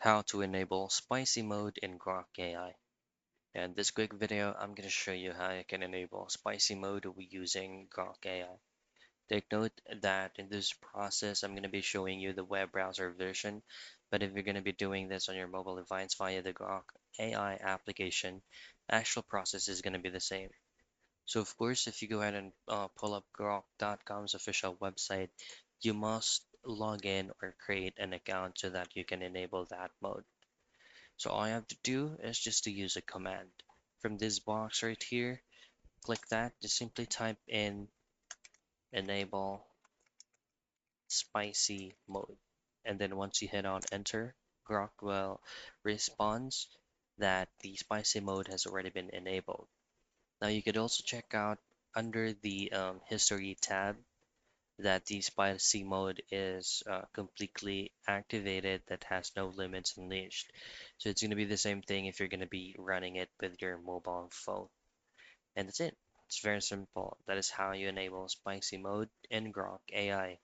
how to enable spicy mode in Grok AI. And this quick video, I'm going to show you how you can enable spicy mode using Grok AI. Take note that in this process, I'm going to be showing you the web browser version, but if you're going to be doing this on your mobile device via the Grok AI application, actual process is going to be the same. So of course, if you go ahead and pull up grok.com's official website, you must log in or create an account so that you can enable that mode. So all you have to do is just to use a command. From this box right here, click that, just simply type in enable spicy mode. And then once you hit on enter, Grok will responds that the spicy mode has already been enabled. Now you could also check out under the history tab that the spicy mode is completely activated, that has no limits unleashed. So it's going to be the same thing if you're going to be running it with your mobile phone. And that's it. It's very simple. That is how you enable spicy mode in Grok AI.